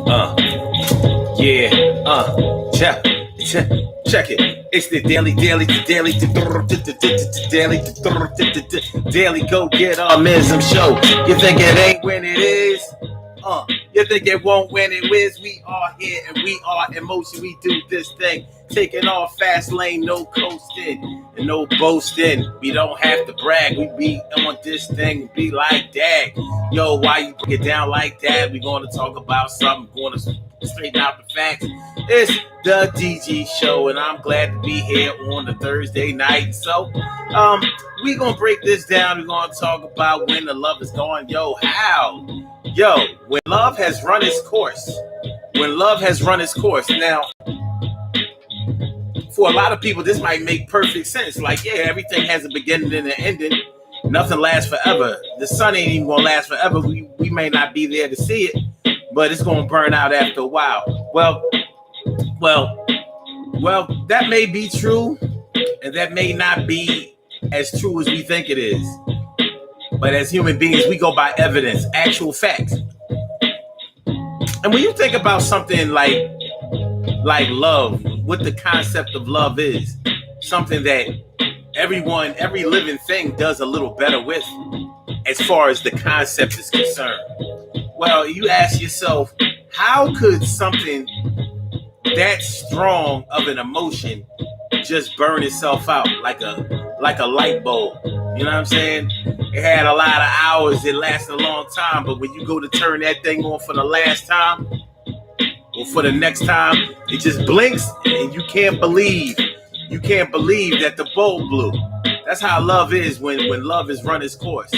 Uh, yeah, check it. It's the daily go get optimism show. You think it ain't when it is? You think it won't when it is? We are here and we are in motion. We do this thing, taking off fast lane, no coasting and no boasting. We don't have to brag. We be on this thing, be like that. Yo, why you break it down like that? We gonna talk about something, gonna straighten out the facts. It's the DG show, and I'm glad to be here on the Thursday night. So, we gonna break this down. We're gonna talk about when the love is gone. Yo, how? Yo, when love has run its course. When love has run its course. Now, for a lot of people, this might make perfect sense. Like, yeah, everything has a beginning and an ending. Nothing lasts forever. The sun ain't even gonna last forever. We may not be there to see it, but it's gonna burn out after a while. Well, that may be true, and that may not be as true as we think it is. But as human beings, we go by evidence, actual facts. And when you think about something like love, what the concept of love is, something that every living thing does a little better with, as far as the concept is concerned. Well, you ask yourself, how could something that strong of an emotion just burn itself out like a light bulb? You know what I'm saying? It had a lot of hours, it lasted a long time, but when you go to turn that thing on for the last time or for the next time, it just blinks and you can't believe that the bulb blew. That's how love is when love has run its course.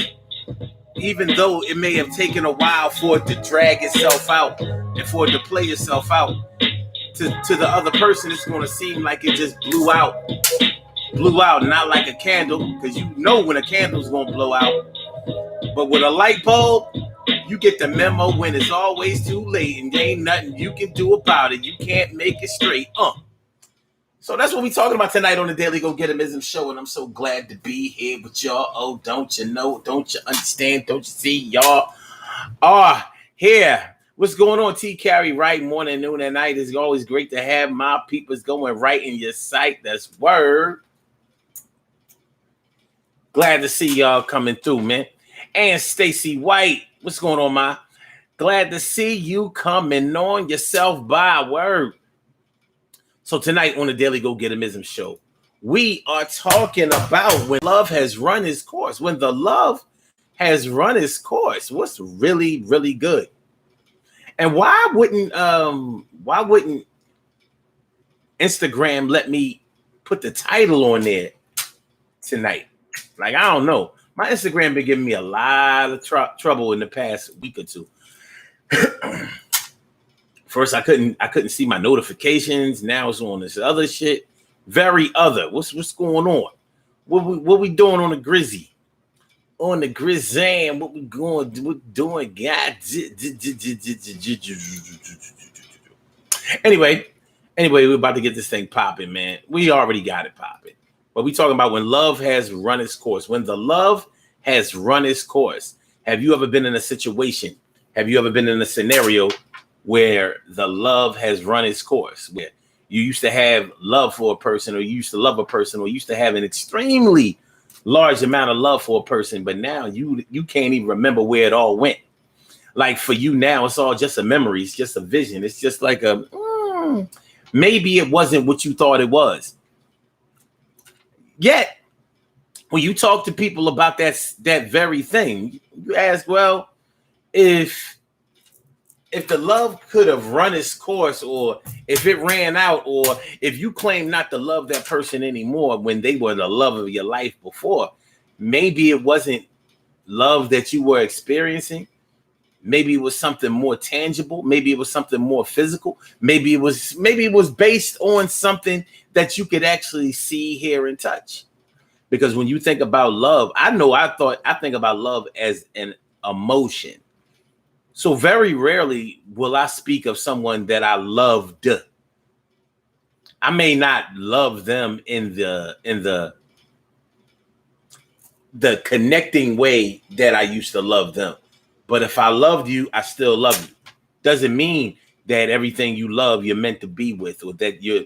Even though it may have taken a while for it to drag itself out and for it to play itself out, to the other person, it's going to seem like it just blew out, not like a candle, because you know when a candle's going to blow out. But with a light bulb, you get the memo when it's always too late and there ain't nothing you can do about it. You can't make it straight. So that's what we're talking about tonight on the Daily Go Getimism show, and I'm so glad to be here with y'all. Oh, don't you know? Don't you understand? Don't you see? Y'all are here. What's going on, T. Carey? Right, morning, noon, and night. It's always great to have my peoples going right in your sight. That's word. Glad to see y'all coming through, man. And Stacy White, what's going on, ma? Glad to see you coming on yourself by word. So tonight on the Daily Go Getimism show, we are talking about when love has run its course. When the love has run its course, what's really, really good? And why wouldn't Instagram let me put the title on there tonight? Like, I don't know. My Instagram been giving me a lot of trouble in the past week or two. First, I couldn't see my notifications. Now it's on this other shit. Very other. What's going on? What we doing on the Grizzy? On the Grizzam, what we doing, God? Anyway, we're about to get this thing popping, man. We already got it popping. But we talking about when love has run its course. When the love has run its course. Have you ever been in a situation? Have you ever been in a scenario where the love has run its course? Where you used to have love for a person, or you used to love a person, or you used to have an extremely large amount of love for a person, but now you can't even remember where it all went. Like for you now, it's all just a memory. It's just a vision. It's just like maybe it wasn't what you thought it was. Yet, when you talk to people about that very thing, you ask, well, if the love could have run its course, or if it ran out, or if you claim not to love that person anymore when they were the love of your life before, maybe it wasn't love that you were experiencing. Maybe it was something more tangible. Maybe it was something more physical. Maybe it was based on something that you could actually see, hear, and touch. Because when you think about love, I think about love as an emotion. So very rarely will I speak of someone that I loved. I may not love them in the connecting way that I used to love them. But if I loved you, I still love you. Doesn't mean that everything you love you're meant to be with, or that you're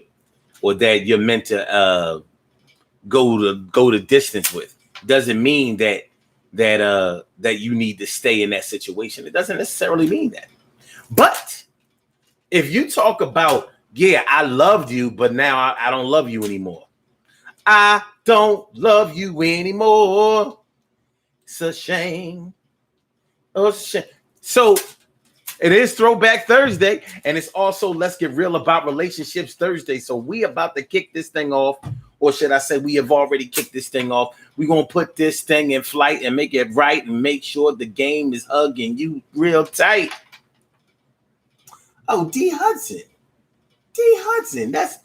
meant to go the distance with. Doesn't mean that you need to stay in that situation. It doesn't necessarily mean that. But if you talk about, yeah, I loved you, but now I don't love you anymore. I don't love you anymore. It's a shame. Oh, it's a shame. So it is Throwback Thursday, and it's also Let's Get Real About Relationships Thursday. So we about to kick this thing off, or should I say we have already kicked this thing off. We're going to put this thing in flight and make it right and make sure the game is hugging you real tight. Oh, D. Hudson. D. Hudson. That's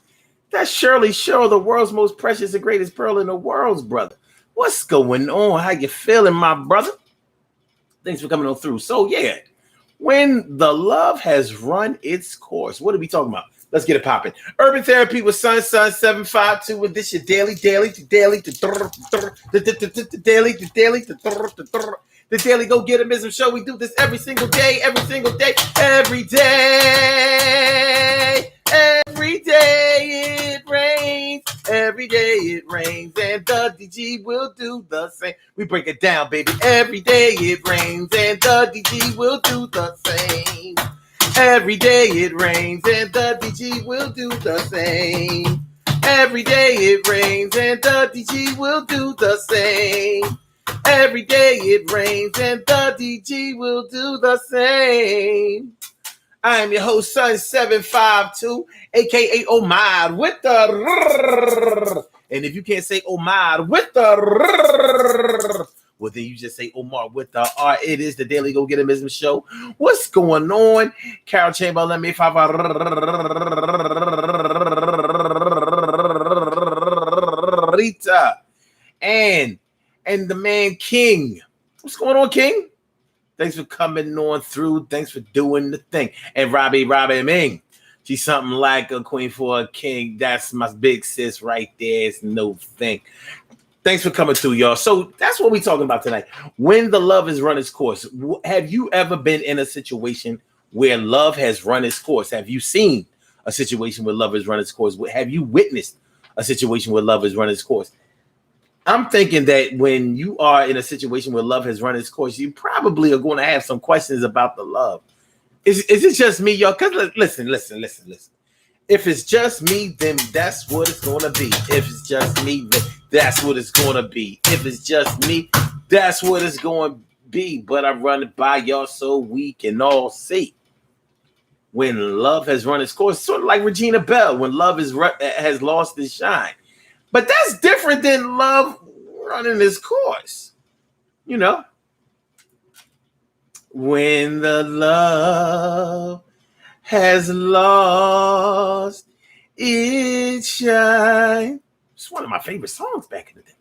Shirley Sherrill, the world's most precious and greatest pearl in the world, brother. What's going on? How you feeling, my brother? Thanks for coming on through. So, yeah, when the love has run its course, what are we talking about? Let's get it popping. Urban Therapy with Sun 752, and this your daily. The Daily Go Getimism Show. We do this every single day. Every day it rains. Every day it rains, and the DG will do the same. We break it down, baby. Every day it rains, and the DG will do the same. Every day it rains, and the DG will do the same. Every day it rains, and the DG will do the same. Every day it rains, and the DG will do the same. I am your host, Sun 752, aka Omar with the. And if you can't say Omar with the, well, then you just say Omar with the R. It is the Daily Go Getimism Show. What's going on? Carol Chamber, let me Rita and the man King. What's going on, King? Thanks for coming on through. Thanks for doing the thing. And Robbie Ming. She's something like a queen for a king. That's my big sis right there. It's no thing. Thanks for coming through, y'all. So that's what we're talking about tonight. When the love has run its course. Have you ever been in a situation where love has run its course? Have you seen a situation where love has run its course? Have you witnessed a situation where love has run its course? I'm thinking that when you are in a situation where love has run its course, you probably are going to have some questions about the love. Is it just me, y'all? Because listen. If it's just me, then that's what it's going to be. If it's just me, then that's what it's going to be. If it's just me, that's what it's going to be. But I run it by y'all so we can all see. When love has run its course, sort of like Regina Bell, when love has lost its shine. But that's different than love running its course. You know? When the love has lost its shine. It's one of my favorite songs back in the day.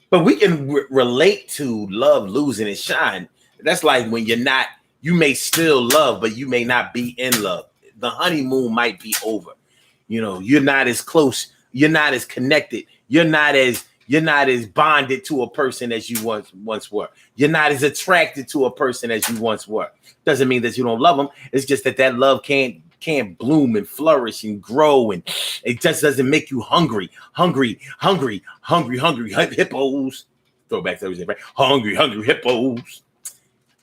But we can relate to love losing its shine. That's like when you may still love, but you may not be in love. The honeymoon might be over. You know, you're not as close. You're not as connected. You're not as bonded to a person as you once were. You're not as attracted to a person as you once were. Doesn't mean that you don't love them. It's just that love can't bloom and flourish and grow, and it just doesn't make you hungry. Hippos. Throwback Thursday, right? Hungry hippos.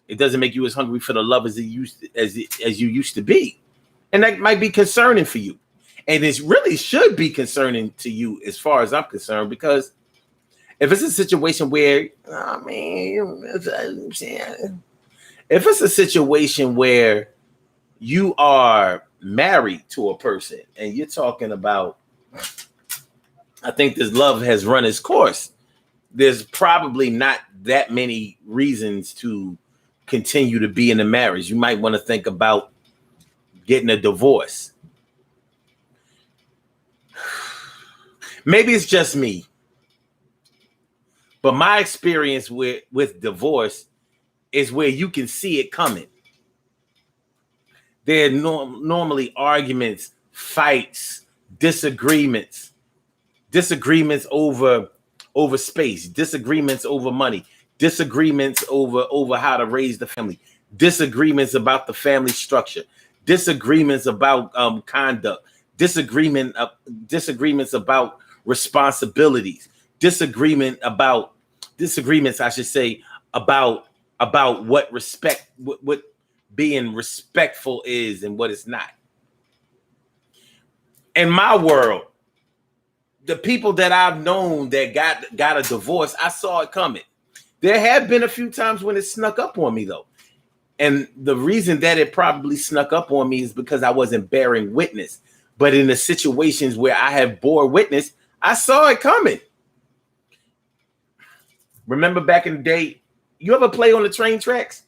It doesn't make you as hungry for the love as you used to be, and that might be concerning for you. And it really should be concerning to you as far as I'm concerned, because if it's a situation where, if it's a situation where you are married to a person and you're talking about, I think this love has run its course, there's probably not that many reasons to continue to be in a marriage. You might want to think about getting a divorce. Maybe it's just me, but my experience with divorce is where you can see it coming. There are normally arguments, fights, disagreements over space, disagreements over money, disagreements over how to raise the family, disagreements about the family structure, disagreements about conduct, disagreements about responsibilities, disagreements, I should say, about what respect, what being respectful is and what it's not. In my world, the people that I've known that got a divorce, I saw it coming. There have been a few times when it snuck up on me, though. And the reason that it probably snuck up on me is because I wasn't bearing witness. But in the situations where I have bore witness, I saw it coming. Remember back in the day, you ever play on the train tracks?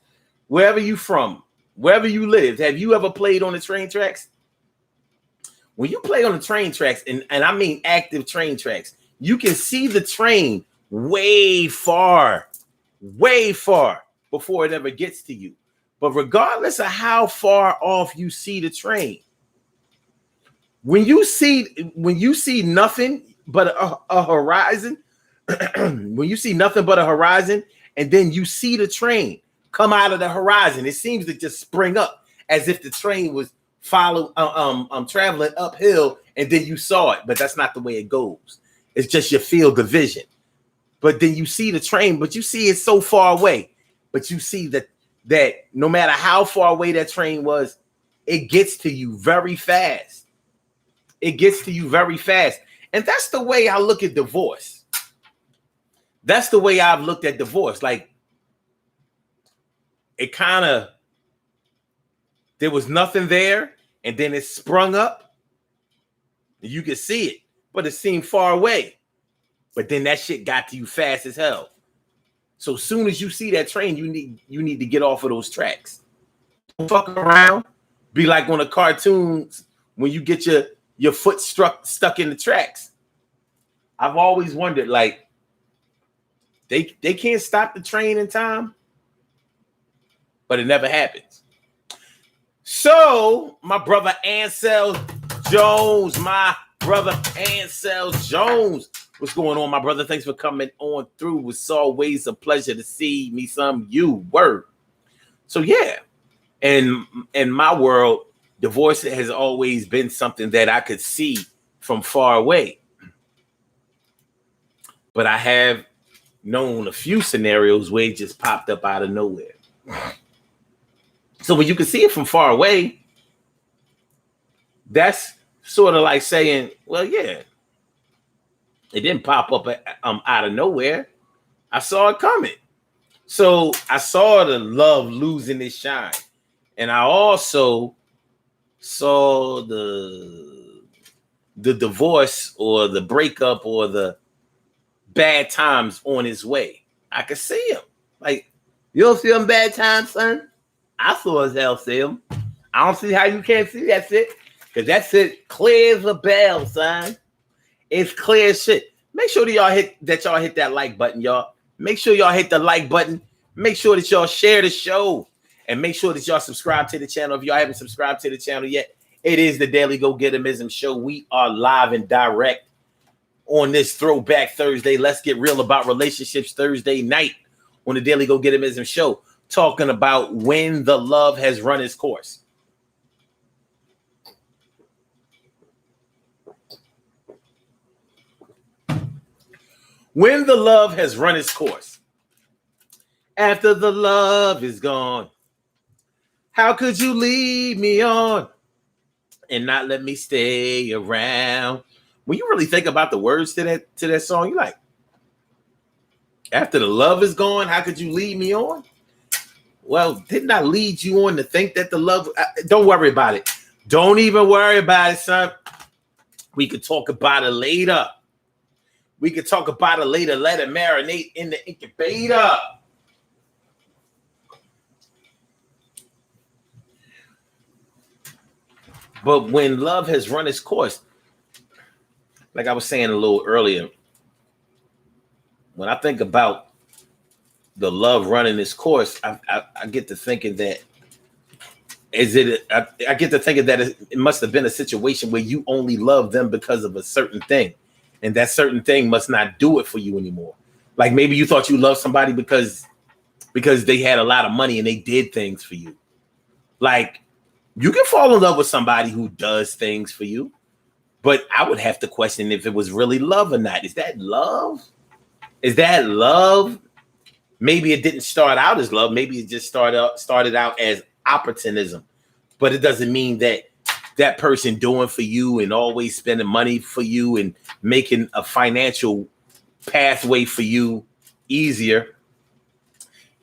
Wherever you from, wherever you lived, have you ever played on the train tracks? When you play on the train tracks, and I mean active train tracks, you can see the train way far before it ever gets to you. But regardless of how far off you see the train, when you see nothing but a horizon, when you see nothing but a horizon, and then you see the train come out of the horizon, it seems to just spring up as if the train was traveling uphill, and then you saw it. But that's not the way it goes. It's just your field of vision. But then you see the train, but you see it so far away. But you see that no matter how far away that train was, it gets to you very fast. It gets to you very fast. And that's the way I look at divorce. That's the way I've looked at divorce. Like, it kind of, there was nothing there, and then it sprung up. You could see it, but it seemed far away. But then that shit got to you fast as hell. So as soon as you see that train, you need to get off of those tracks. Don't fuck around. Be like on the cartoons when you get your foot stuck in the tracks. I've always wondered, like, they can't stop the train in time, but it never happens. So my brother Ansel Jones, what's going on, my brother? Thanks for coming on through. It's always a pleasure to see me some you. Word. So yeah, in my world, divorce has always been something that I could see from far away. But I have known a few scenarios where it just popped up out of nowhere. So when you can see it from far away, that's sort of like saying, well, yeah, it didn't pop up out of nowhere. I saw it coming. So I saw the love losing its shine. And I also saw the divorce or the breakup or the bad times on his way. I could see him. Like, you don't see him bad times, son? I saw as hell see him. I don't see how you can't see that shit. Because that shit clear as a bell, son. It's clear as shit. Make sure that y'all hit that like button, y'all. Make sure y'all hit the like button. Make sure that y'all share the show. And make sure that y'all subscribe to the channel. If y'all haven't subscribed to the channel yet, it is the Daily Go Getimism Show. We are live and direct on this Throwback Thursday. Let's get real about relationships Thursday night on the Daily Go Getimism Show, talking about when the love has run its course. When the love has run its course. After the love is gone, how could you leave me on and not let me stay around? When you really think about the words to that song, you're like, after the love is gone, how could you lead me on? Well, didn't I lead you on to think that the love... Don't worry about it. Don't even worry about it, son. We could talk about it later. We could talk about it later. Let it marinate in the incubator. But when love has run its course, like I was saying a little earlier, when I think about the love running its course, I get to thinking that I get to thinking that it must have been a situation where you only love them because of a certain thing, and that certain thing must not do it for you anymore. Like maybe you thought you loved somebody because they had a lot of money and they did things for you. Like You can fall in love with somebody who does things for you, but I would have to question if it was really love or not. Is that love? Is that love? Maybe it didn't start out as love. Maybe it just started out as opportunism. But it doesn't mean that that person doing for you and always spending money for you and making a financial pathway for you easier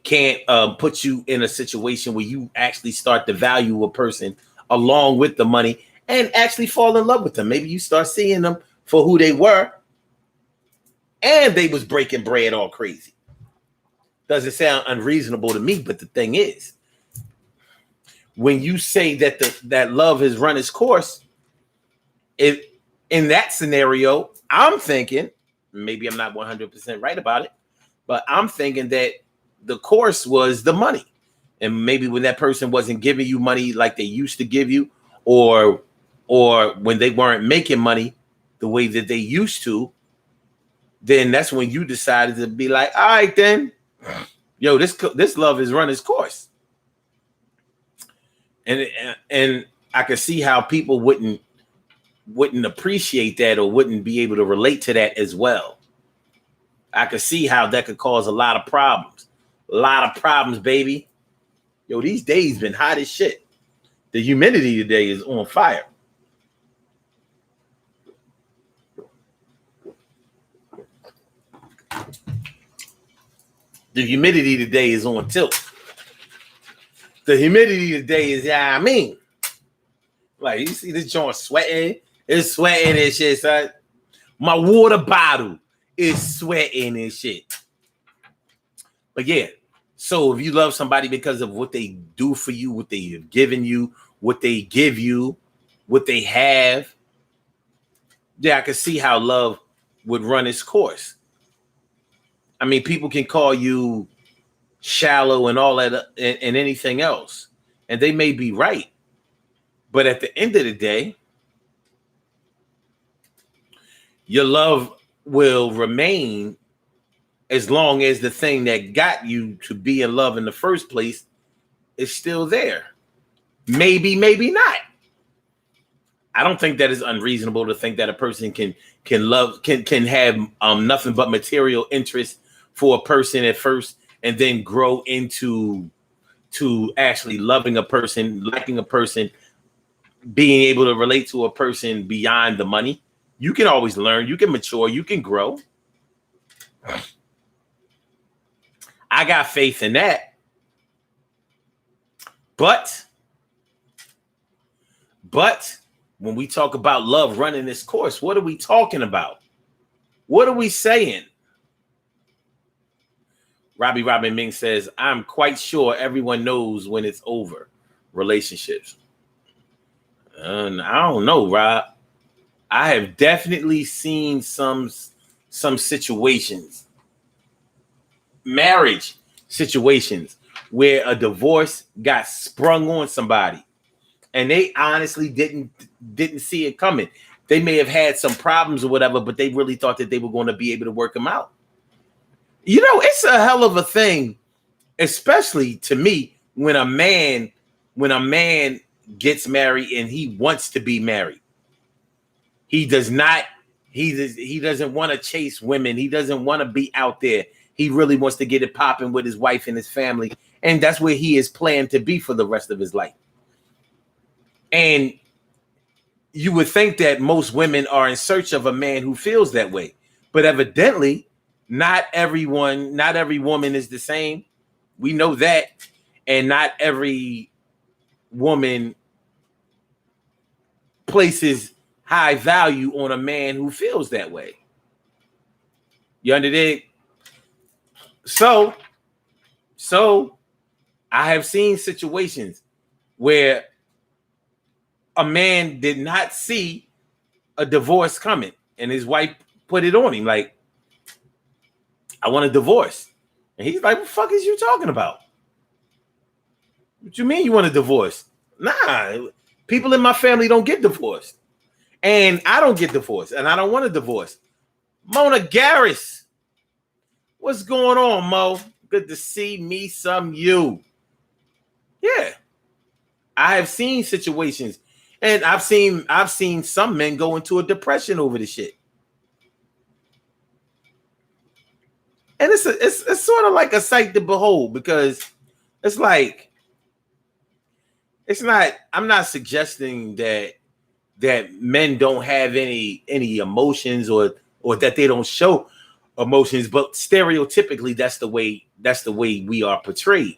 can't put you in a situation where you actually start to value a person along with the money and actually fall in love with them. Maybe you start seeing them for who they were and they was breaking bread all crazy. Doesn't sound unreasonable to me, but the thing is, when you say that that love has run its course, in that scenario, I'm thinking, maybe I'm not 100% right about it, but I'm thinking that the course was the money. And maybe when that person wasn't giving you money like they used to give you, or when they weren't making money the way that they used to, then that's when you decided to be like, all right, then, yo, this love has run its course. And I could see how people wouldn't appreciate that or wouldn't be able to relate to that as well. I could see how that could cause a lot of problems. A lot of problems, baby. Yo, these days been hot as shit. The humidity today is on fire. The humidity today is on tilt. The humidity today is, yeah, I mean, like, you see this joint sweating? It's sweating and shit, son. My water bottle is sweating and shit. But yeah, so if you love somebody because of what they do for you, what they have given you, what they give you, what they have, yeah, I can see how love would run its course. I mean, people can call you shallow and all that and anything else, and they may be right. But at the end of the day, your love will remain as long as the thing that got you to be in love in the first place is still there. Maybe, maybe not. I don't think that is unreasonable to think that a person can have nothing but material interest for a person at first and then grow into actually loving a person, liking a person, being able to relate to a person beyond the money. You can always learn, you can mature, you can grow. I got faith in that. But when we talk about love running this course, what are we talking about? What are we saying? Robbie Robin Ming says, I'm quite sure everyone knows when it's over. Relationships. I don't know, Rob. I have definitely seen some situations, marriage situations, where a divorce got sprung on somebody and they honestly didn't see it coming. They may have had some problems or whatever, but they really thought that they were going to be able to work them out. You know, it's a hell of a thing, especially to me, when a man gets married and he wants to be married. He doesn't want to chase women. He doesn't want to be out there. He really wants to get it popping with his wife and his family. And that's where he is planned to be for the rest of his life. And you would think that most women are in search of a man who feels that way. But evidently, not every woman is the same. We know that. And not every woman places high value on a man who feels that way. You understand? So I have seen situations where a man did not see a divorce coming and his wife put it on him like, I want a divorce. And he's like, what the fuck is you talking about? What you mean you want a divorce? Nah, people in my family don't get divorced. And I don't get divorced. And I don't want a divorce. Mona Garris. What's going on, Mo? Good to see me some you. Yeah. I have seen situations, and I've seen some men go into a depression over the shit. And it's sort of like a sight to behold, because it's like, it's not, I'm not suggesting that men don't have any emotions, or that they don't show emotions, but stereotypically that's the way we are portrayed.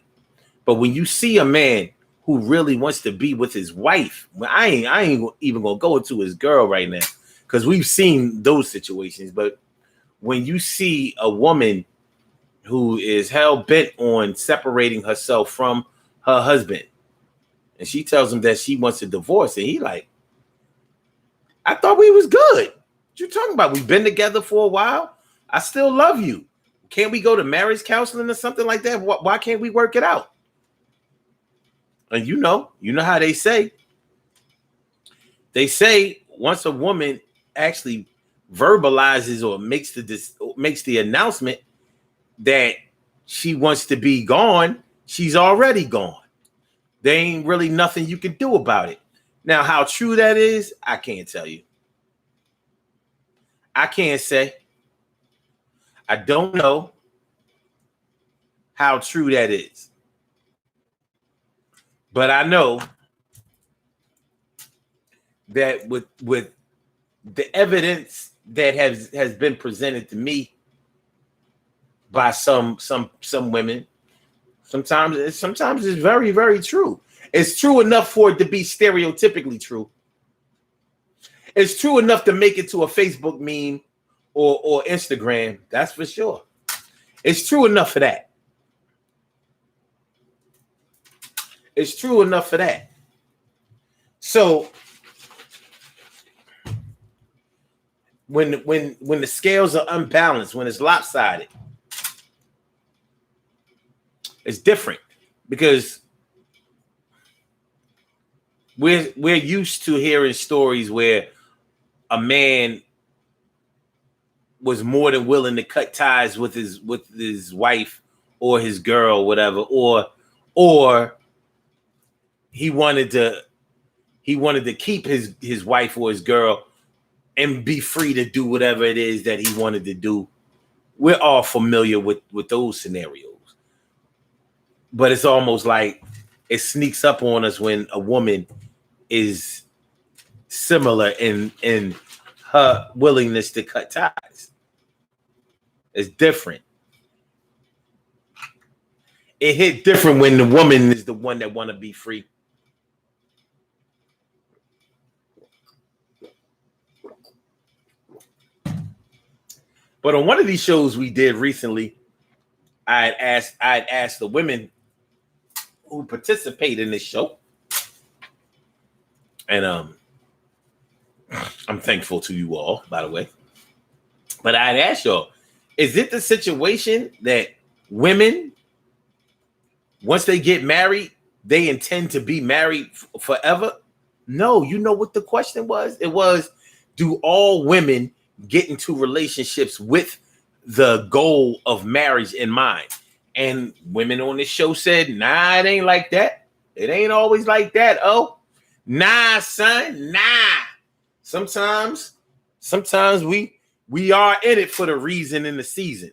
But when you see a man who really wants to be with his wife, I ain't even gonna go into his girl right now, because we've seen those situations. But when you see a woman who is hell bent on separating herself from her husband, and she tells him that she wants a divorce, and he like, I thought we was good. What you talking about? We've been together for a while. I still love you. Can't we go to marriage counseling or something like that? Why can't we work it out? And you know how they say once a woman actually verbalizes or makes the announcement that she wants to be gone, she's already gone. There ain't really nothing you can do about it. Now, how true that is, I can't tell you. I can't say. I don't know how true that is. But I know that with the evidence that has been presented to me by some women, sometimes it's very, very true. It's true enough for it to be stereotypically true. It's true enough to make it to a Facebook meme or Instagram. That's for sure. It's true enough for that. It's true enough for that. So when the scales are unbalanced, when it's lopsided, it's different, because we're used to hearing stories where a man was more than willing to cut ties with his wife or his girl, whatever, or he wanted to keep his wife or his girl and be free to do whatever it is that he wanted to do. We're all familiar with those scenarios. But it's almost like it sneaks up on us when a woman is similar in her willingness to cut ties. It's different. It hit different when the woman is the one that want to be free. But on one of these shows we did recently, I'd asked the women who participate in this show, and I'm thankful to you all, by the way. But I'd ask y'all, is it the situation that women, once they get married, they intend to be married forever? No, you know what the question was? It was, do all women get into relationships with the goal of marriage in mind? And women on this show said, nah, it ain't like that. It ain't always like that. Oh, nah, son, nah. Sometimes we are in it for the reason and the season.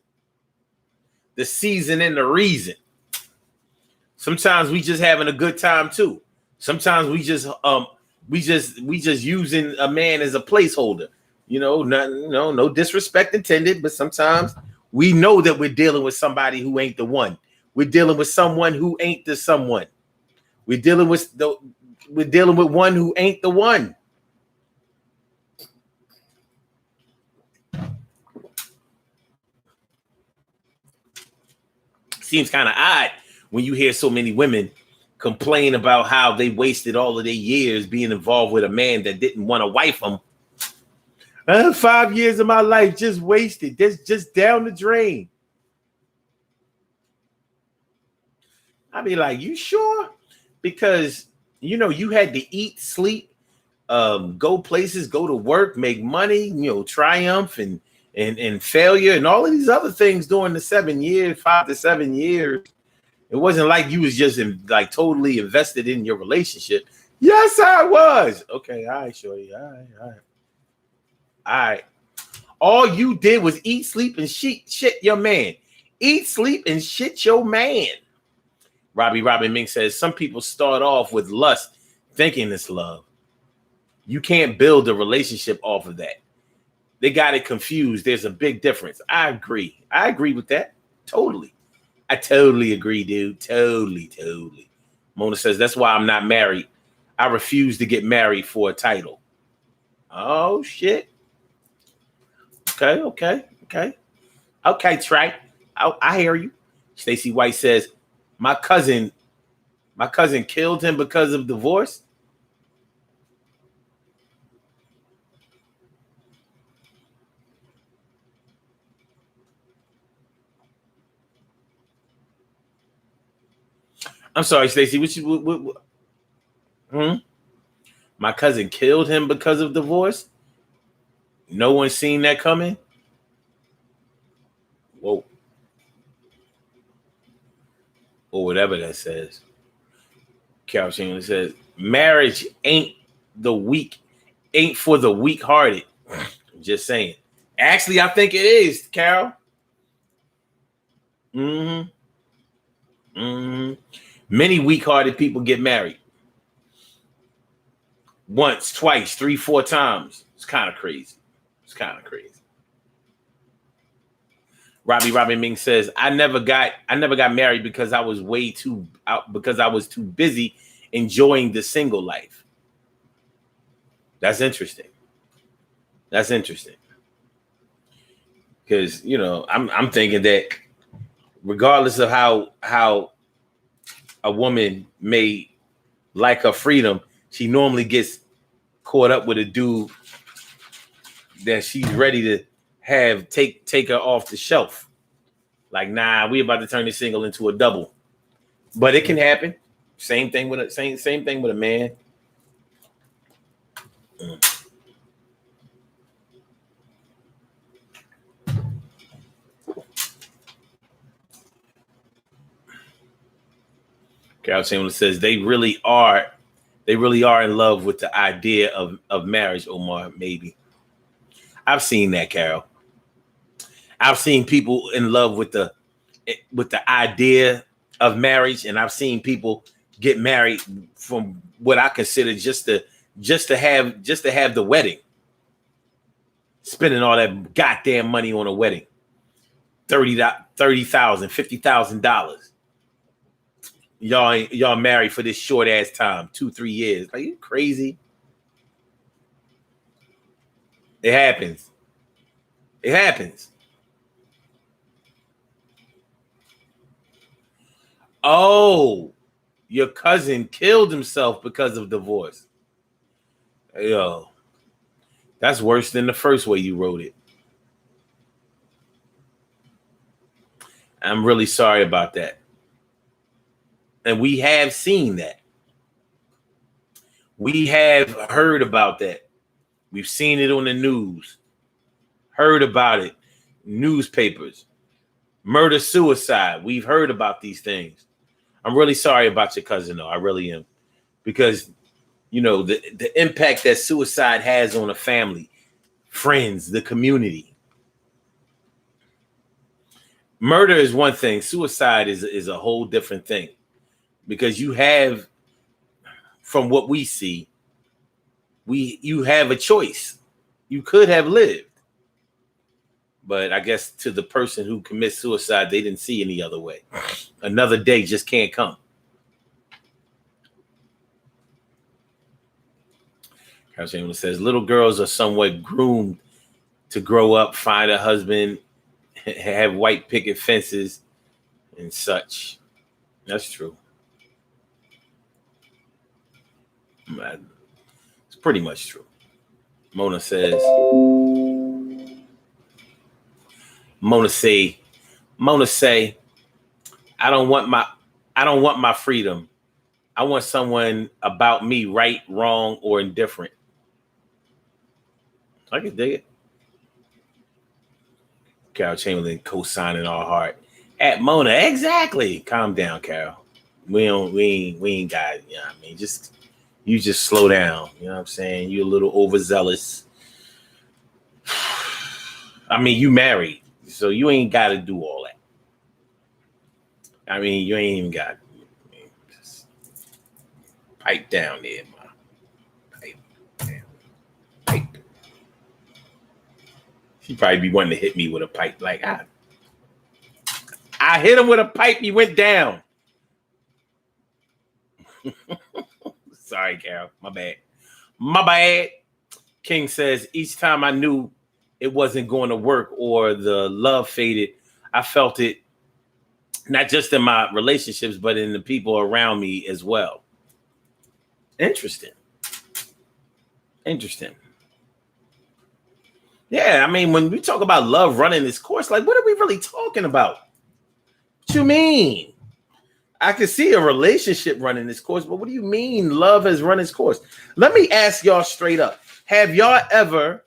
The season and the reason. Sometimes we just having a good time too. Sometimes we just using a man as a placeholder. No disrespect intended, but sometimes we know that we're dealing with somebody who ain't the one. We're dealing with someone who ain't the someone. We're dealing with one who ain't the one. Seems kind of odd when you hear so many women complain about how they wasted all of their years being involved with a man that didn't want to wife them. 5 years of my life just wasted. Just down the drain. I'd be like, you sure? Because, you had to eat, sleep, go places, go to work, make money, triumph and failure and all of these other things during the 5 to 7 years. It wasn't like you was just like totally invested in your relationship. Yes, I was. Okay, all right, shorty. All right. All you did was eat, sleep, and shit your man. Eat, sleep, and shit your man. Robin Ming says, some people start off with lust, thinking it's love. You can't build a relationship off of that. They got it confused. There's a big difference. I agree with that. Totally. I totally agree, dude. Totally. Mona says, that's why I'm not married. I refuse to get married for a title. Oh, shit. Okay, Trey. I hear you. Stacey White says, my cousin killed him because of divorce. I'm sorry, Stacey. What? My cousin killed him because of divorce. No one's seen that coming. Whoa. Or whatever that says. Carol Shannon says, marriage ain't for the weak-hearted. Just saying. Actually, I think it is, Carol. Many weak-hearted people get married. Once, twice, 3, 4 times. It's kind of crazy. Robbie Ming says, I never got married because I was too busy enjoying the single life. That's interesting. Because, I'm thinking that regardless of how a woman may like her freedom, she normally gets caught up with a dude that she's ready to have take her off the shelf. Like, nah, we about to turn this single into a double. But it can happen. Same thing with a man. Carol Chamberlain says they really are in love with the idea of marriage, Omar. Maybe. I've seen that, Carol. I've seen people in love with the idea of marriage, and I've seen people get married from what I consider just to have the wedding, spending all that goddamn money on a wedding, $30,000, $50,000. Y'all married for this short ass time, 2-3 years. Are you crazy? It happens. Oh, your cousin killed himself because of divorce. Yo, that's worse than the first way you wrote it. I'm really sorry about that. And we have seen that. We have heard about that. We've seen it on the news, heard about it, newspapers, murder, suicide. We've heard about these things. I'm really sorry about your cousin, though. I really am. Because, the impact that suicide has on a family, friends, the community. Murder is one thing. Suicide is a whole different thing. Because you have, from what we see, you have a choice. You could have lived. But I guess to the person who commits suicide, they didn't see any other way. Another day just can't come. Carol Chamberlain says, little girls are somewhat groomed to grow up, find a husband, have white picket fences, and such. That's true. It's pretty much true. Mona say, I don't want my freedom. I want someone about me, right, wrong, or indifferent. I can dig it. Carol Chamberlain co-signing our heart. At Mona, exactly. Calm down, Carol. We ain't got it, you know what I mean? You just slow down. You know what I'm saying? You're a little overzealous. I mean, you married, so you ain't got to do all that. I mean, you ain't even got. I mean, just pipe down there, ma. Pipe down. Pipe. She probably be wanting to hit me with a pipe. Like I hit him with a pipe. He went down. Sorry, Carol. My bad. My bad. King says, each time I knew it wasn't going to work or the love faded, I felt it not just in my relationships, but in the people around me as well. Interesting. Yeah, I mean, when we talk about love running its course, like, what are we really talking about? What you mean? I can see a relationship running its course, but what do you mean love has run its course? Let me ask y'all straight up. Have y'all ever,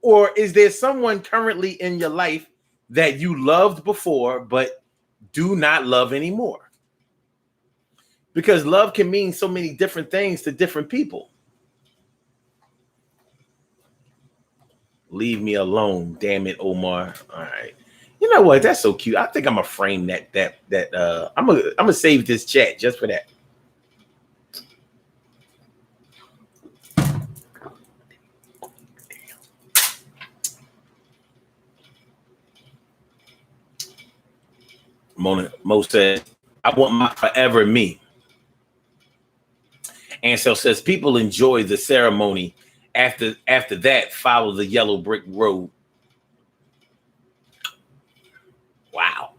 or is there someone currently in your life that you loved before but do not love anymore? Because love can mean so many different things to different people. Leave me alone, damn it, Omar. All right. You know what? That's so cute. I think I'm gonna frame that. I'm gonna save this chat just for that. Mo said, I want my forever me. Ansel says, people enjoy the ceremony. After that, follow the yellow brick road. Wow.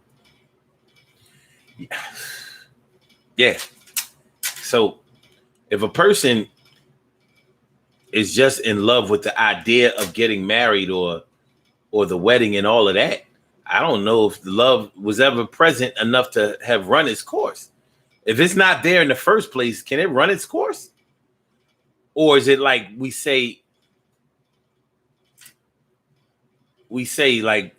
Yeah. So if a person is just in love with the idea of getting married or the wedding and all of that, I don't know if the love was ever present enough to have run its course. If it's not there in the first place, can it run its course? Or is it like we say like,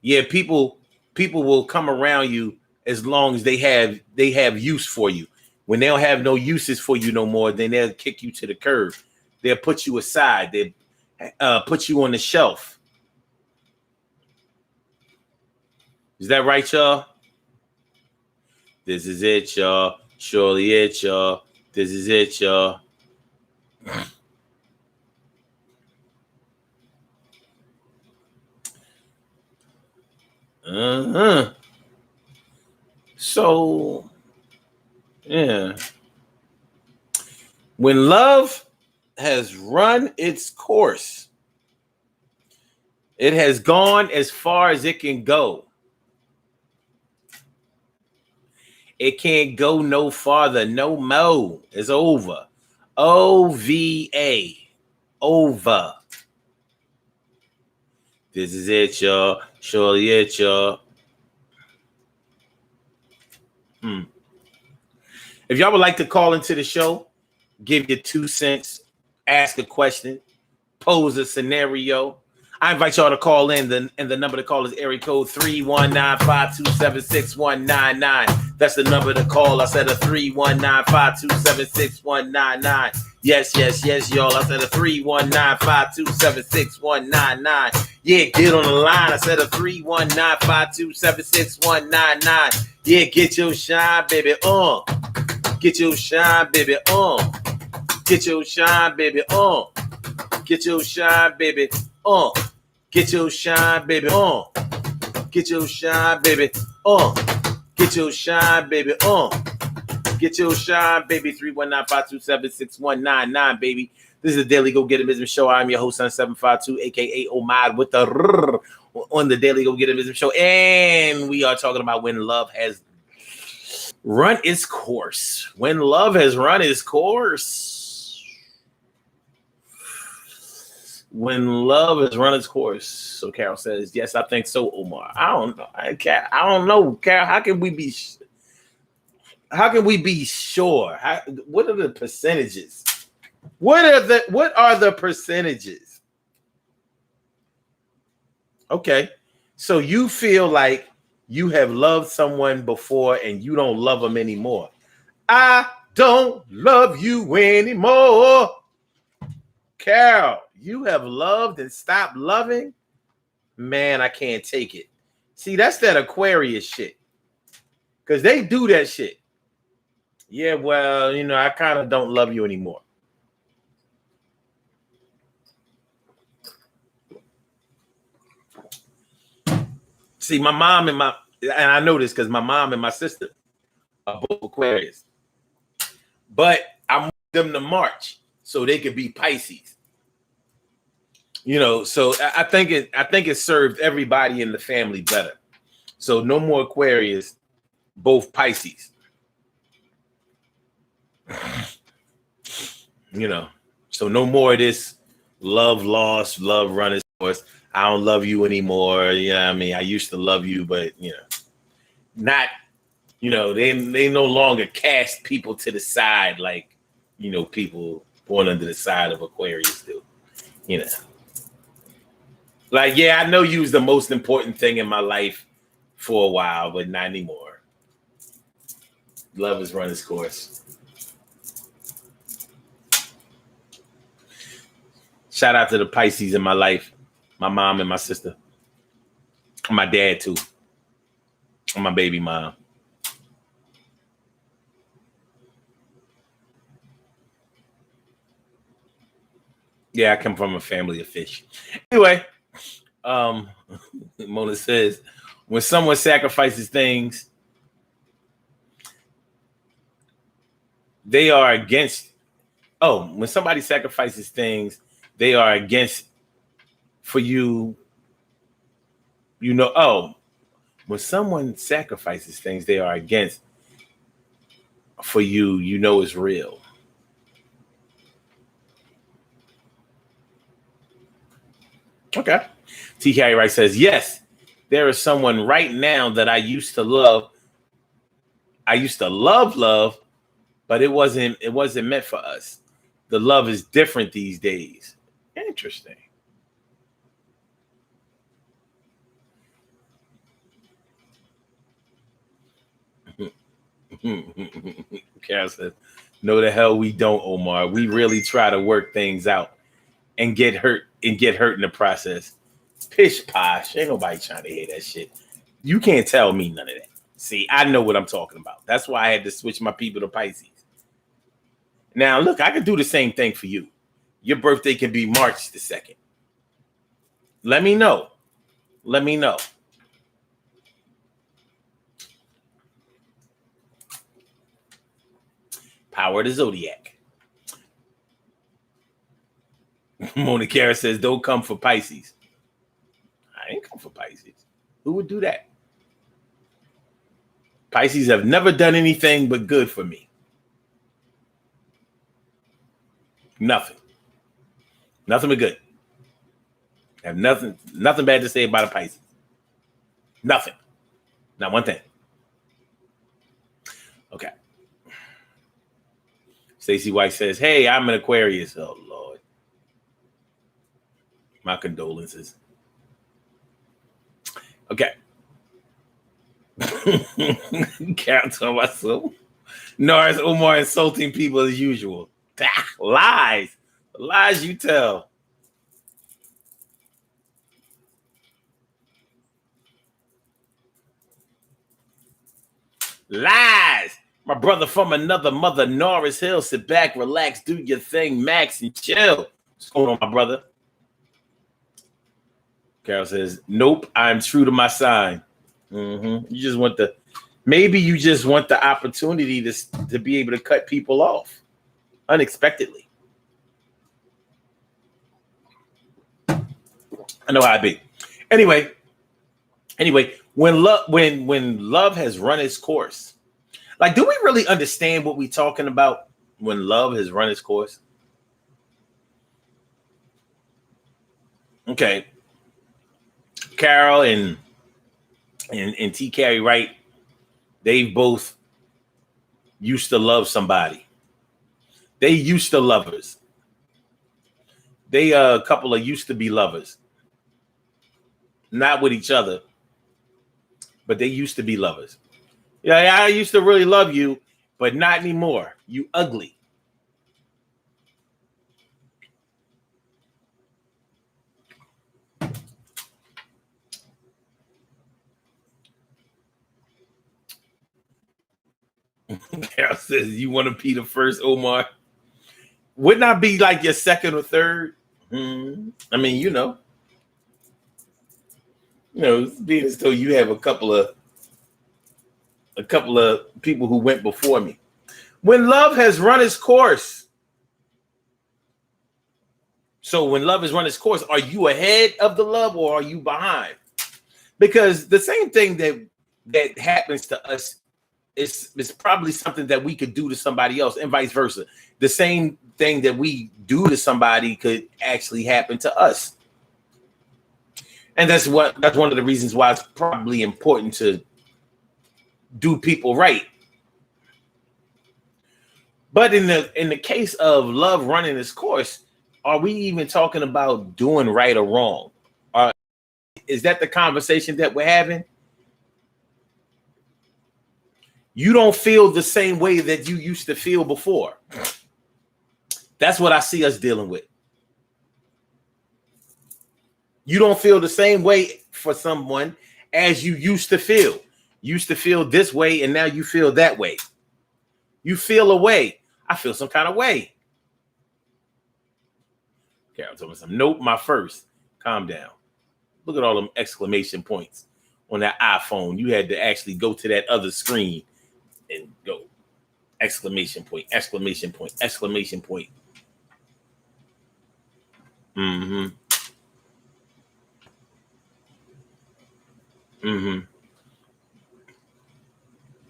yeah, people will come around you as long as they have use for you. When they don't have no uses for you no more, then they'll kick you to the curb. They'll put you aside. They'll put you on the shelf. Is that right, y'all? This is it, y'all. Surely it, y'all. This is it, y'all. So, yeah. When love has run its course, it has gone as far as it can go. It can't go no farther. No more. It's over. OVA. Over. This is it, y'all. Surely it, y'all. If y'all would like to call into the show, give your 2 cents, ask a question, pose a scenario, I invite y'all to call in. And the number to call is area code 319-527-6199. That's the number to call. I said a 319-527-6199. Yes, y'all. I said a 319-527-6199. Yeah, get on the line. I said a 319-527-6199. Yeah, get your shine, baby, on. Get your shine, baby, on. Get your shine, baby, on. Get your shine, baby, on. Get your shine, baby, on. Get your shine, baby, on. Get your shine, baby, on. Get your shine, baby. 319-527-6199, baby. This is the Daily Go Get It Business Show. I'm your host, Son 752, aka Omad, with the on the Daily Go Get It Business Show. And we are talking about when love has run its course. When love has run its course. When love has run its course. So Carol says, yes, I think so, Omar. I don't know. I don't know, Carol. How can we be sure? What are the percentages? What are the percentages? Okay. So you feel like you have loved someone before and you don't love them anymore. I don't love you anymore. Carol, you have loved and stopped loving? Man, I can't take it. See, that's that Aquarius shit. Because they do that shit. Yeah, well, I kind of don't love you anymore. See, my mom and I know this because my mom and my sister are both Aquarius. But I moved them to March so they could be Pisces. So I think it served everybody in the family better. So no more Aquarius, both Pisces. So no more of this love lost, love run its course. I don't love you anymore. I mean, I used to love you, but not. They no longer cast people to the side like people born under the side of Aquarius do. Like, yeah, I know you was the most important thing in my life for a while, but not anymore. Love has run its course. Shout out to the Pisces in my life, my mom and my sister, and my dad too, and my baby mom. Yeah, I come from a family of fish. Anyway, Mona says, when someone sacrifices things, they are against. Oh, when somebody sacrifices things, they are against for you. When someone sacrifices things, they are against for you. It's real. Okay. TK Wright says, yes, there is someone right now that I used to love. I used to love, but it wasn't meant for us. The love is different these days. Interesting. Carol says, no, the hell we don't, Omar. We really try to work things out and get hurt in the process. Pish posh. Ain't nobody trying to hear that shit. You can't tell me none of that. See, I know what I'm talking about. That's why I had to switch my people to Pisces. Now, look, I can do the same thing for you. Your birthday can be March the 2nd. Let me know. Power of the Zodiac. Mona Kara says, don't come for Pisces. I ain't come for Pisces. Who would do that? Pisces have never done anything but good for me. Nothing but good. I have nothing bad to say about a Pisces. Nothing. Not one thing. Okay. Stacey White says, hey, I'm an Aquarius. Oh, Lord. My condolences. Okay. Can't tell myself. Norris Omar insulting people as usual. Lies you tell. Lies. My brother from another mother, Norris Hill. Sit back, relax, do your thing, Max, and chill. What's going on, my brother? Carol says, nope, I'm true to my sign. You just want maybe you just want the opportunity to be able to cut people off unexpectedly. I know how I be. Anyway, when love has run its course, like, do we really understand what we're talking about when love has run its course? Okay. Carol and T. Carey Wright, they both used to love somebody. They used to lovers. They a couple of used to be lovers. not with each other, but they used to be lovers. Yeah, I used to really love you, but not anymore. You ugly. Carol says, you want to be the first, Omar? Wouldn't I be like your second or third? I mean, being as though you have a couple of people who went before me. When love has run its course. So when love has run its course, are you ahead of the love or are you behind? Because the same thing that happens to us is probably something that we could do to somebody else, and vice versa. The same thing that we do to somebody could actually happen to us. And that's one of the reasons why it's probably important to do people right. But in the case of love running its course, are we even talking about doing right or wrong? Is that the conversation that we're having? You don't feel the same way that you used to feel before. That's what I see us dealing with. You don't feel the same way for someone as you used to feel. You used to feel this way, and now you feel that way. You feel a way. I feel some kind of way. Carol told me something. Nope, my first. Calm down. Look at all them exclamation points on that iPhone. You had to actually go to that other screen and go exclamation point, exclamation point, exclamation point. Mm-hmm. Mm-hmm.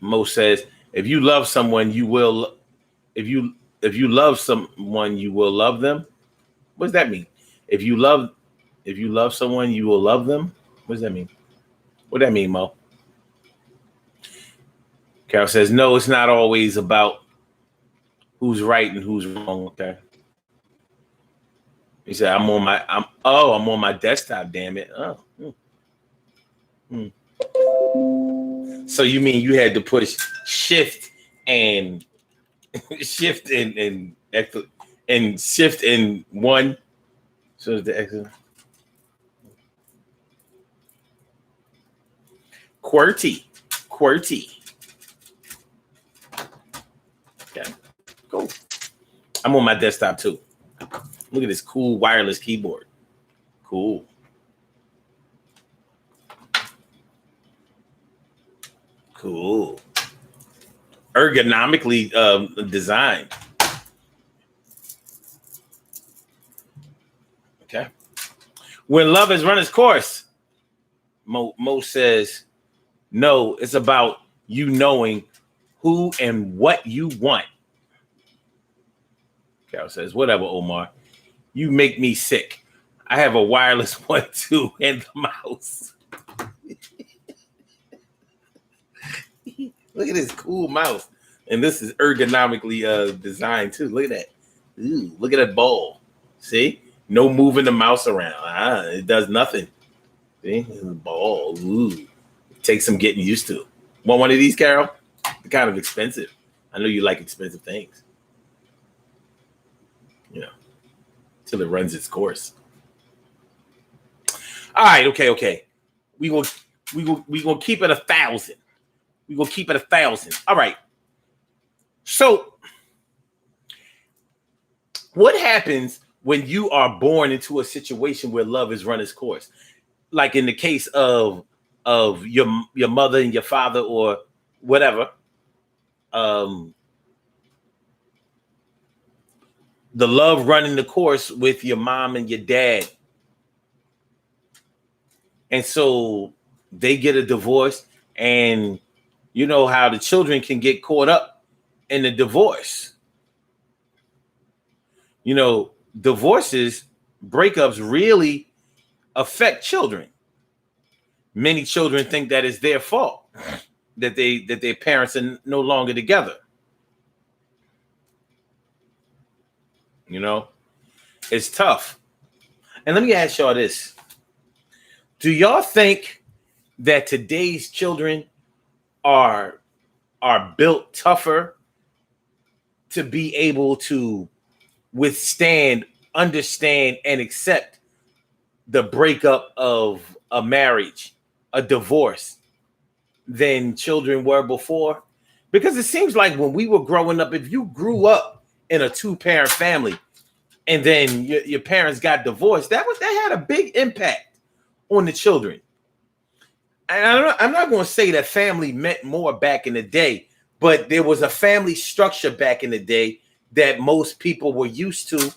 Mo says, if you love someone, you will. If you love someone, you will love them. What does that mean? If you love someone, you will love them. What does that mean? What does that mean, Mo? Carol says, no, it's not always about who's right and who's wrong. Okay. He said, I'm on my desktop, damn it. Oh. So you mean you had to push shift and shift and shift in one. So the exit. QWERTY. Okay, cool. I'm on my desktop too. Look at this cool wireless keyboard. Cool. Ergonomically designed. Okay. When love has run its course, Mo says, no, it's about you knowing who and what you want. Carol says, whatever, Omar. You make me sick. I have a wireless one too and the mouse. Look at this cool mouse. And this is ergonomically designed too. Look at that. Ooh, look at that ball. See? No moving the mouse around. It does nothing. See? The ball. Ooh. It takes some getting used to. Want one of these, Carol? They're kind of expensive. I know you like expensive things. Till it runs its course. All right, okay. We gonna keep it 1,000. We gonna keep it 1,000. All right. So, what happens when you are born into a situation where love has run its course? Like in the case of your mother and your father or whatever. The love running the course with your mom and your dad. And so they get a divorce, and you know how the children can get caught up in the divorce. Divorces, breakups really affect children. Many children think that it's their fault that their parents are no longer together. It's tough. And let me ask y'all this. Do y'all think that today's children are built tougher to be able to withstand, understand, and accept the breakup of a marriage, a divorce, than children were before? Because it seems like when we were growing up, if you grew up in a two-parent family and then your parents got divorced, that had a big impact on the children. And I'm not going to say that family meant more back in the day, but there was a family structure back in the day that most people were used to,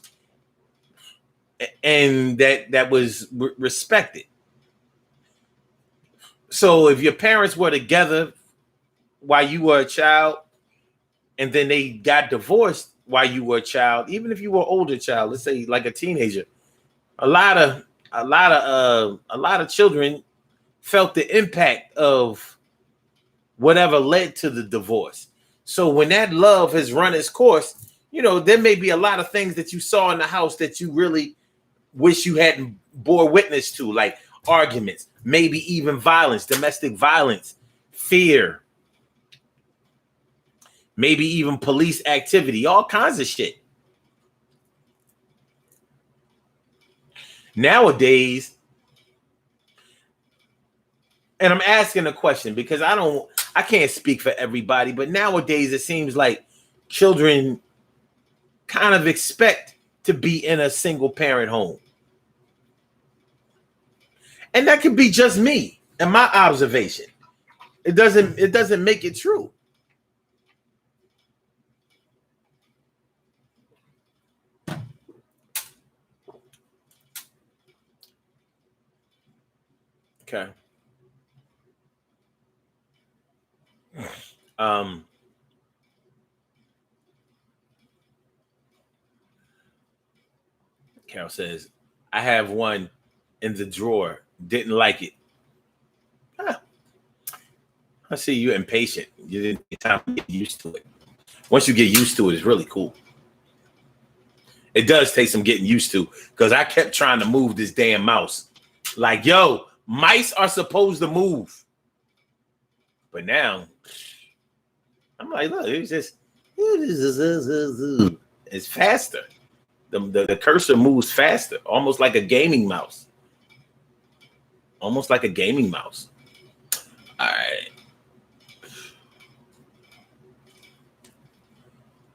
and that was respected. So if your parents were together while you were a child, and then they got divorced while you were a child, even if you were an older child, let's say like a teenager, a lot of children felt the impact of whatever led to the divorce. So when that love has run its course, there may be a lot of things that you saw in the house that you really wish you hadn't bore witness to, like arguments, maybe even violence, domestic violence, fear, maybe even police activity, all kinds of shit. Nowadays, and I'm asking a question because I can't speak for everybody, but nowadays it seems like children kind of expect to be in a single parent home. And that could be just me and my observation. It doesn't make it true. Okay. Carol says, I have one in the drawer. Didn't like it. I see you're impatient. You didn't get time to get used to it. Once you get used to it, it's really cool. It does take some getting used to, because I kept trying to move this damn mouse. Like, yo, mice are supposed to move. But now, I'm like, look, it's faster. The cursor moves faster, almost like a gaming mouse. Almost like a gaming mouse. All right.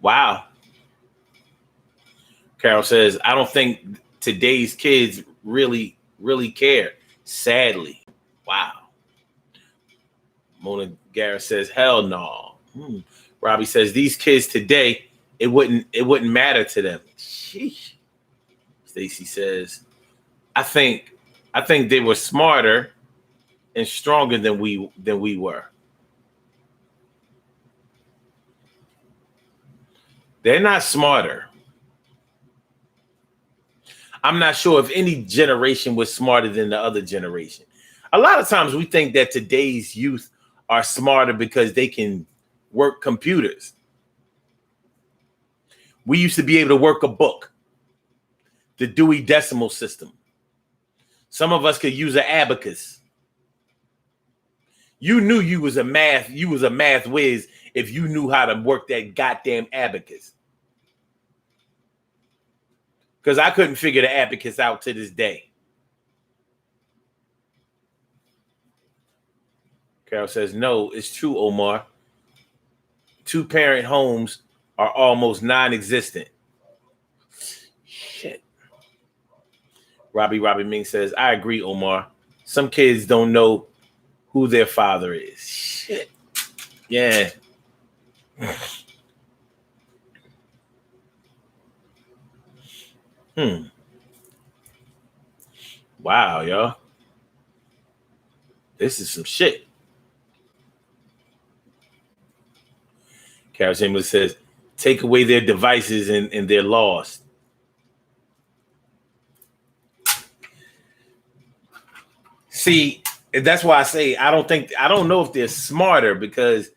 Wow. Carol says, I don't think today's kids really care. Sadly. Wow. Mona Garrett says, hell no. Robbie says, these kids today, it wouldn't matter to them. Sheesh. Stacy says, I think they were smarter and stronger than we were. They're not smarter. I'm not sure if any generation was smarter than the other generation. A lot of times we think that today's youth are smarter because they can work computers. We used to be able to work a book, the Dewey Decimal System. Some of us could use an abacus. You knew you was a math whiz if you knew how to work that goddamn abacus. Because I couldn't figure the abacus out to this day. Carol says, no, it's true, Omar. Two-parent homes are almost non-existent. Shit. Robbie Ming says, I agree, Omar. Some kids don't know who their father is. Shit. Yeah. Wow, y'all. This is some shit. Carol Chambers says, take away their devices and they're lost. See, that's why I say I don't know if they're smarter, because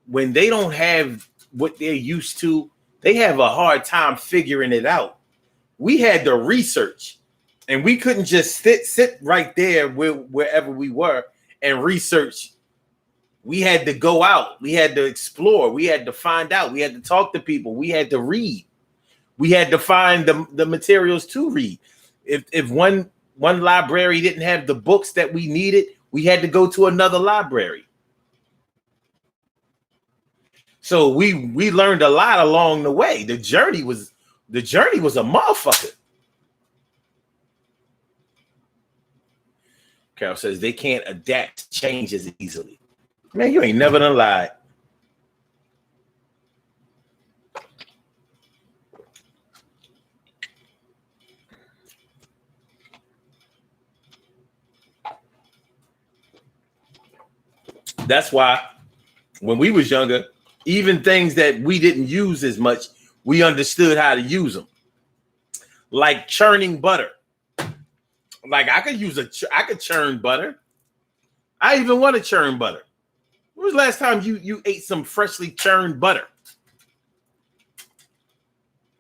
when they don't have what they're used to, they have a hard time figuring it out. We had the research And we couldn't just sit right there wherever we were and research. We had to go out. We had to explore. We had to find out. We had to talk to people. We had to read. We had to find the materials to read. If one library didn't have the books that we needed, we had to go to another library. So we learned a lot along the way. The journey was a motherfucker. Carol says they can't adapt to changes easily. Man, you ain't never done lied. That's why when we was younger, even things that we didn't use as much, we understood how to use them. Like churning butter. Like I could churn butter. I even want to churn butter. When was the last time you ate some freshly churned butter?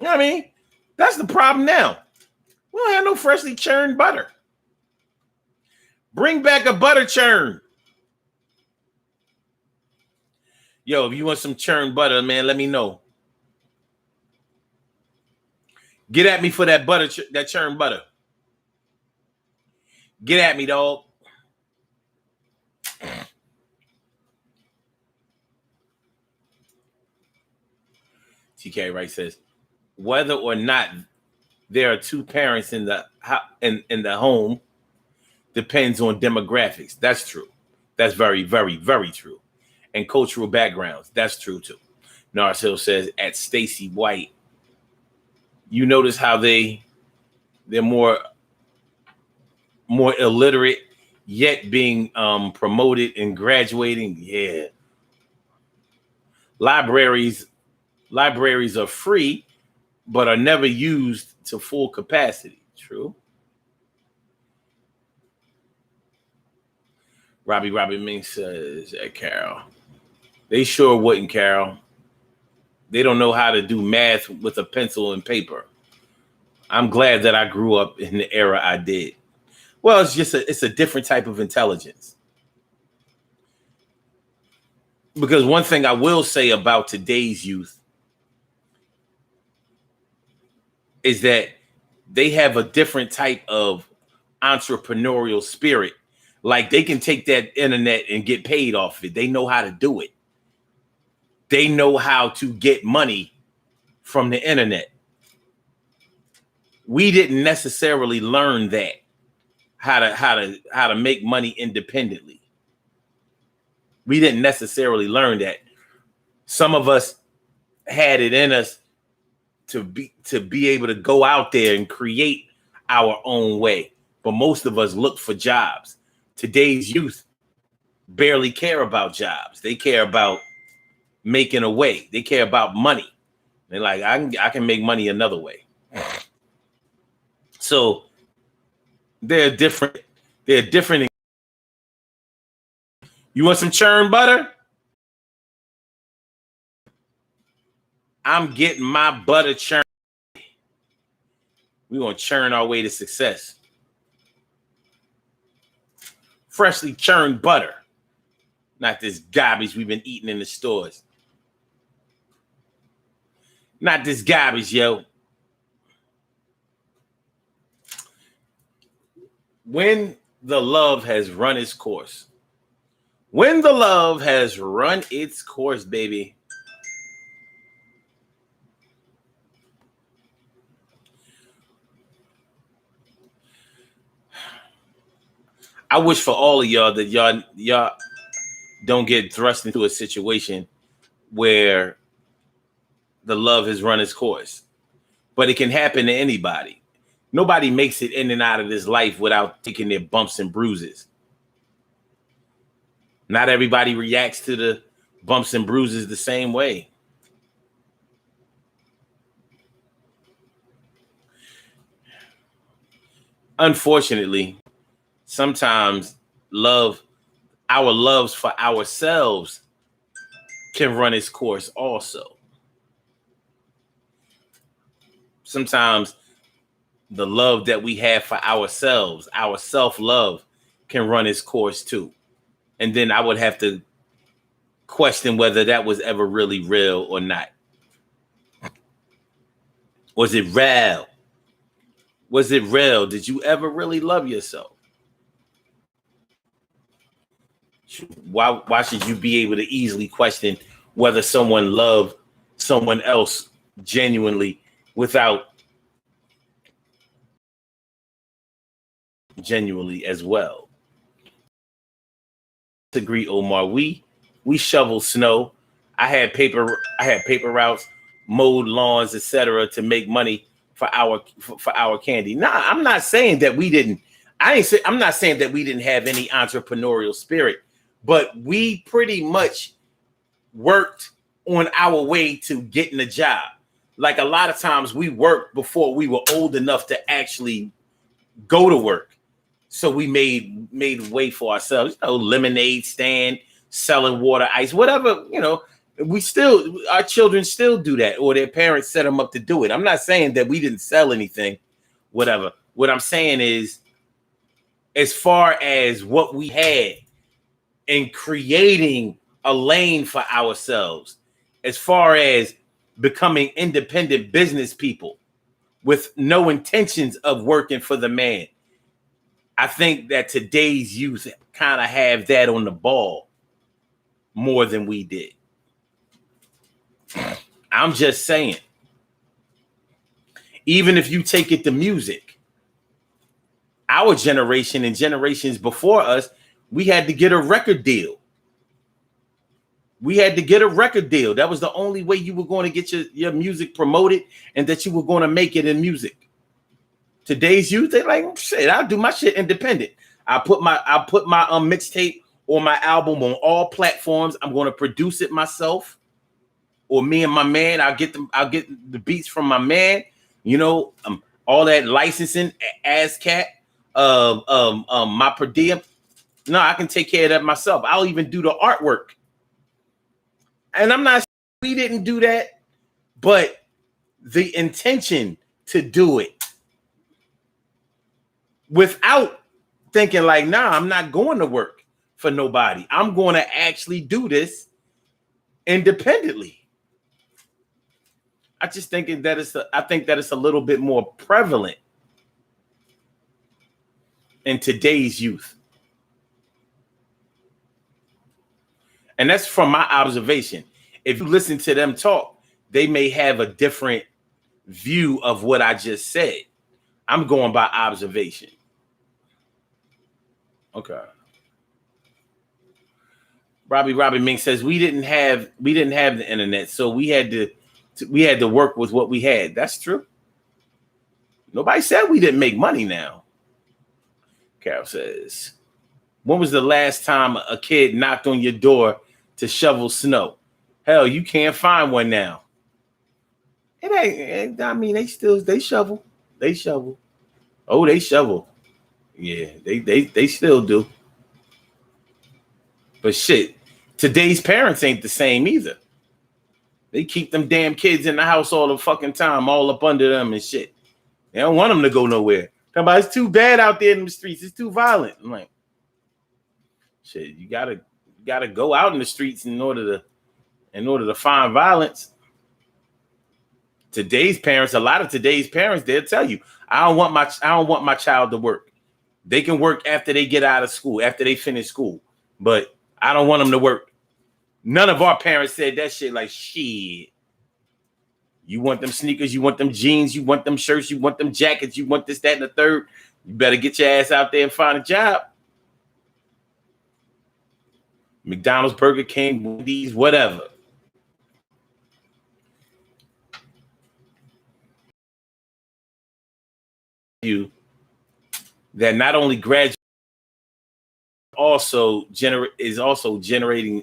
You know what I mean? That's the problem now. We don't have no freshly churned butter. Bring back a butter churn. Yo, if you want some churned butter, man, let me know. Get at me for that butter, that churned butter. Get at me, dog. TK Wright says, whether or not there are two parents in the home depends on demographics. That's true. That's very, very, very true. And cultural backgrounds. That's true too. Narsil says at Stacy White, you notice how they're more illiterate, yet being promoted and graduating. Yeah. Libraries are free, but are never used to full capacity. True. Robbie Ming says, Carol, they sure wouldn't, Carol. They don't know how to do math with a pencil and paper. I'm glad that I grew up in the era I did. Well, it's a different type of intelligence. Because one thing I will say about today's youth is that they have a different type of entrepreneurial spirit. Like they can take that internet and get paid off it. They know how to do it. They know how to get money from the internet. We didn't necessarily learn that, how to make money independently. We didn't necessarily learn that. Some of us had it in us to be able to go out there and create our own way. But most of us look for jobs. Today's youth barely care about jobs. They care about making a way. They care about money. They're like, I can make money another way. So they're different. They're different. You want some churned butter? I'm getting my butter churned. We're going to churn our way to success. Freshly churned butter. Not this garbage we've been eating in the stores. Not this garbage, yo. When the love has run its course. When the love has run its course, baby. I wish for all of y'all that y'all don't get thrust into a situation where the love has run its course. But it can happen to anybody. Nobody makes it in and out of this life without taking their bumps and bruises. Not everybody reacts to the bumps and bruises the same way. Unfortunately, sometimes our loves for ourselves can run its course also. Sometimes the love that we have for ourselves, our self-love, can run its course too. And then I would have to question whether that was ever really real or not. Was it real? Was it real? Did you ever really love yourself? Why should you be able to easily question whether someone loved someone else genuinely without genuinely as well? Agree, Omar. We shovel snow. I had paper routes, mowed lawns, etc., to make money for our candy. Nah, I'm not saying that we didn't. I'm not saying that we didn't have any entrepreneurial spirit, but we pretty much worked on our way to getting a job. Like a lot of times we worked before we were old enough to actually go to work. So we made way for ourselves, lemonade stand, selling water, ice, whatever, our children still do that, or their parents set them up to do it. I'm not saying that we didn't sell anything, whatever. What I'm saying is, as far as what we had in creating a lane for ourselves, as far as becoming independent business people with no intentions of working for the man, I think that today's youth kind of have that on the ball more than we did. I'm just saying. Even if you take it to music, our generation and generations before us, we had to get a record deal. That was the only way you were going to get your music promoted and that you were going to make it in music. Today's youth, they're like, shit, I'll do my shit independent. I'll put my mixtape or my album on all platforms. I'm going to produce it myself, or me and my man. I'll get the beats from my man. All that licensing, ASCAP, my per diem. No, I can take care of that myself. I'll even do the artwork. And I'm not saying we didn't do that, but the intention to do it without thinking like, nah, I'm not going to work for nobody. I'm going to actually do this independently. I just think that it's a little bit more prevalent in today's youth. And that's from my observation. If you listen to them talk, they may have a different view of what I just said. I'm going by observation. Okay. Robbie Mink says we didn't have the internet, so we had to work with what we had. That's true. Nobody said we didn't make money now. Carol says, when was the last time a kid knocked on your door to shovel snow? Hell, you can't find one now. It ain't. I mean, they shovel. They shovel. Oh, they shovel. Yeah, they still do. But shit, today's parents ain't the same either. They keep them damn kids in the house all the fucking time, all up under them and shit. They don't want them to go nowhere. Talking about it's too bad out there in the streets. It's too violent. I'm like, shit, you gotta go out in the streets in order to find violence. A lot of today's parents, they'll tell you, I don't want my child to work. They can work after they get out of school, after they finish school, but I don't want them to work. None of our parents said that shit. Like, shit, you want them sneakers, you want them jeans, you want them shirts, you want them jackets, you want this, that, and the third. You better get your ass out there and find a job. McDonald's, Burger King, Wendy's, whatever. You that not only graduate is also generating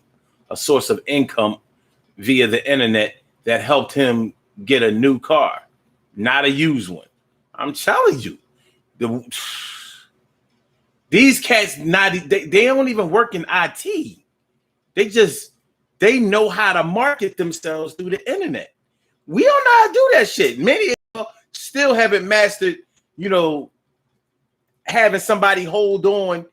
a source of income via the internet that helped him get a new car, not a used one. I'm telling you, these cats they don't even work in IT. They know how to market themselves through the internet. We don't know how to do that shit. Many of them still haven't mastered you know, having somebody hold on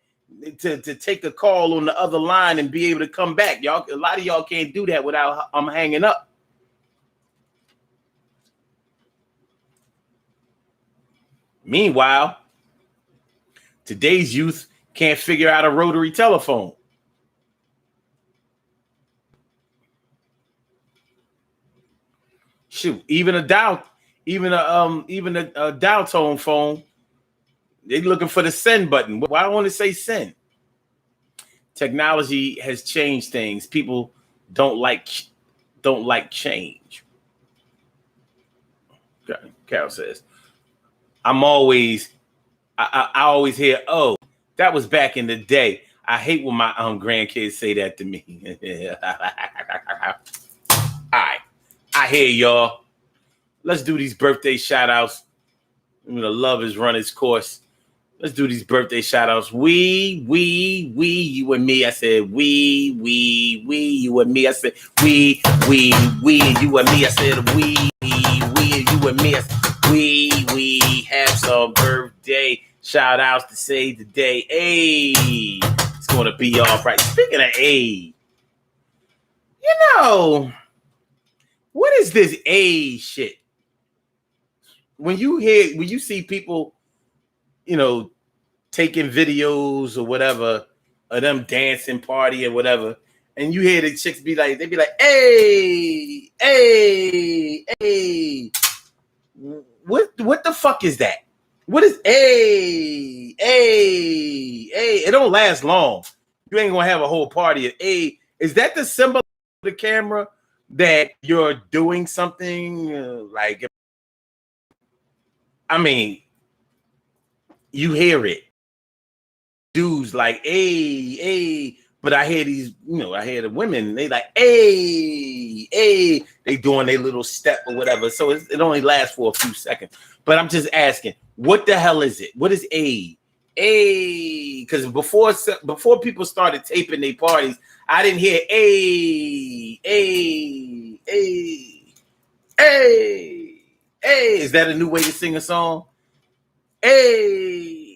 to take a call on the other line and be able to come back. Y'all, a lot of y'all can't do that without hanging up. Meanwhile, today's youth can't figure out a rotary telephone. Shoot, even a dial tone phone, they're looking for the send button. Why do I want to say send? Technology has changed things. People don't like change. Carol says, I always hear, oh, that was back in the day. I hate when my grandkids say that to me. All right. I hear y'all. Let's do these birthday shout outs. The love has run its course. Let's do these birthday shout outs. We, you and me. I said we, you and me. I said we, you and me. I said we, you and me. I said, we have some birthday shout outs to say today. Hey, it's going to be all right. Speaking of A, what is this A shit? When you see people, taking videos or whatever of them dancing party or whatever, and you hear the chicks be like, hey, what the fuck is that? What is hey? It don't last long. You ain't gonna have a whole party of A. Is that the symbol of the camera that you're doing something like? I mean, you hear it. Dudes like, hey, but I hear these, I hear the women, they like, hey, they doing their little step or whatever. So it only lasts for a few seconds. But I'm just asking, what the hell is it? What is A? Because before people started taping their parties, I didn't hear A. Is that a new way to sing a song? Hey.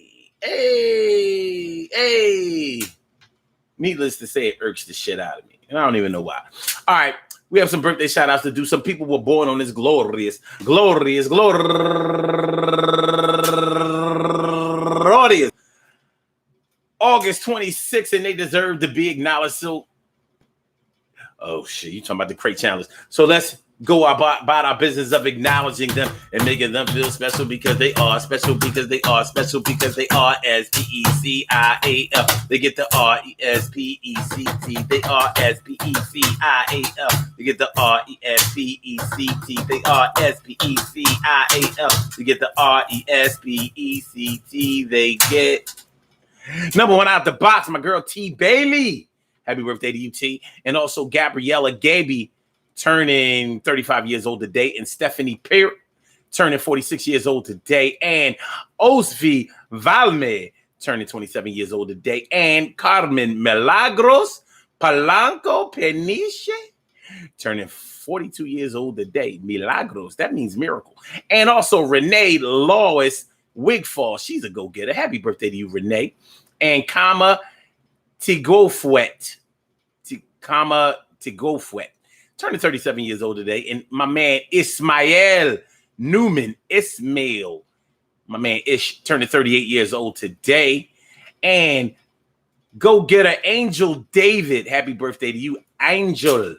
Needless to say, it irks the shit out of me. And I don't even know why. All right. We have some birthday shout outs to do. Some people were born on this glorious August 26th, and they deserve to be acknowledged. So, oh shit, you talking about the crate challenge. So let's go about our business of acknowledging them and making them feel special because they are special because they are special because they are S-P-E-C-I-A-L. They get the R-E-S-P-E-C-T. They are S-P-E-C-I-A-L. They get the R-E-S-P-E-C-T. They are S-P-E-C-I-A-L. They get the R-E-S-P-E-C-T. They get number one out the box, my girl T. Bailey. Happy birthday to you, T. And also Gabriella Gaby, turning 35 years old today, and Stephanie Peart turning 46 years old today, and Osvi Valme turning 27 years old today, and Carmen Milagros Palanco Peniche turning 42 years old today. Milagros, that means miracle. And also Renee Lois Wigfall, she's a go-getter. Happy birthday to you, Renee. And Kama Tigofuet, turning 37 years old today. And my man Ismael Newman, Ismail, my man Ish, turning 38 years old today. And go-getter Angel David, happy birthday to you, Angel.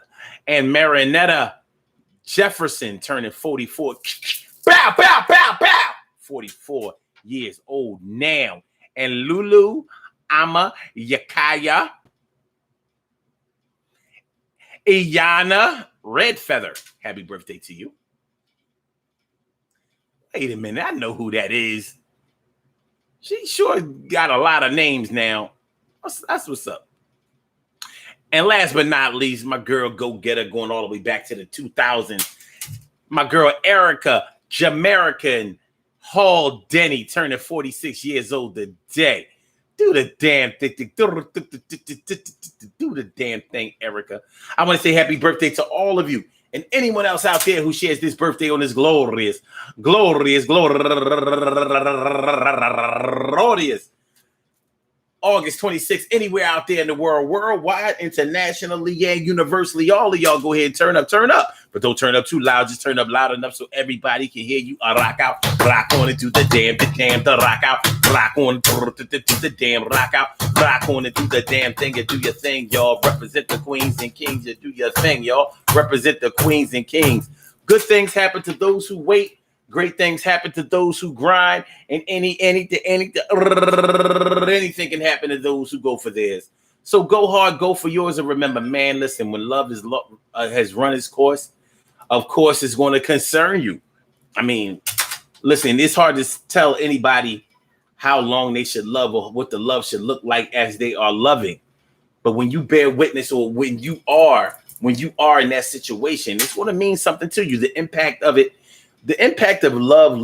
And Marinetta Jefferson, turning 44. Bow, bow, bow, bow. 44 years old now. And Lulu Ama Yakaya Iyana Redfeather, happy birthday to you. Wait a minute, I know who that is. She sure got a lot of names now. That's what's up. And last but not least, my girl go-getter going all the way back to the 2000s. My girl Erica Jamaican Hall Denny turning 46 years old today. Do the damn thing. Do the damn thing, Erica. I want to say happy birthday to all of you. And anyone else out there who shares this birthday on this glorious August 26th, anywhere out there in the world, worldwide, internationally, and universally, all of y'all go ahead and turn up. But don't turn up too loud, just turn up loud enough so everybody can hear you. Rock out, rock on and do the damn, the rock out, rock on, do the damn, rock out, rock on and do the damn thing and do your thing, y'all. Represent the queens and kings and do your thing, y'all. Represent the queens and kings. Good things happen to those who wait. Great things happen to those who grind, and anything can happen to those who go for theirs. So go hard, go for yours, and remember, man, listen, when love is has run its course, of course, it's going to concern you. I mean, listen, it's hard to tell anybody how long they should love or what the love should look like as they are loving. But when you bear witness, or when you are in that situation, it's going to mean something to you. The impact of it. The impact of love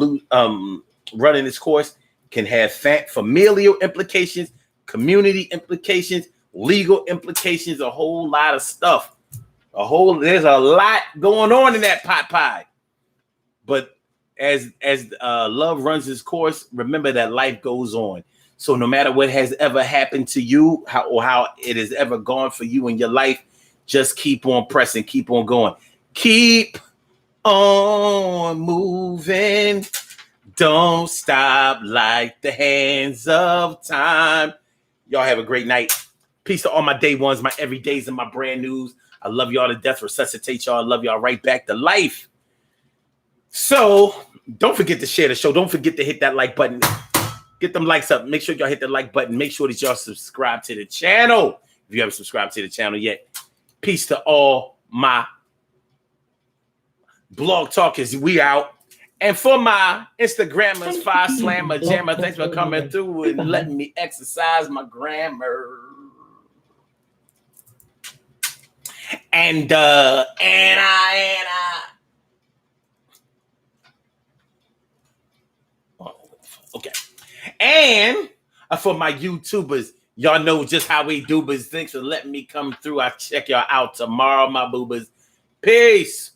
running its course can have familial implications, community implications, legal implications, a whole lot of stuff. There's a lot going on in that pot pie. But as love runs its course, remember that life goes on. So no matter what has ever happened to you, how it has ever gone for you in your life, just keep on pressing, keep on going. Keep on moving, don't stop like the hands of time. Y'all have a great night. Peace to all my day ones, my everydays, and my brand news. I love y'all to death. Resuscitate y'all. I love y'all right back to life. So don't forget to share the show. Don't forget to hit that like button. Get them likes up. Make sure y'all hit the like button. Make sure that y'all subscribe to the channel if you haven't subscribed to the channel yet. Peace to all my blog talkers, we out. And for my Instagrammers, Fire Slammer Jammer, thanks for coming through and letting me exercise my grammar. And okay. And for my YouTubers, y'all know just how we do, but thanks for letting me come through. I'll check y'all out tomorrow, my boobers. Peace.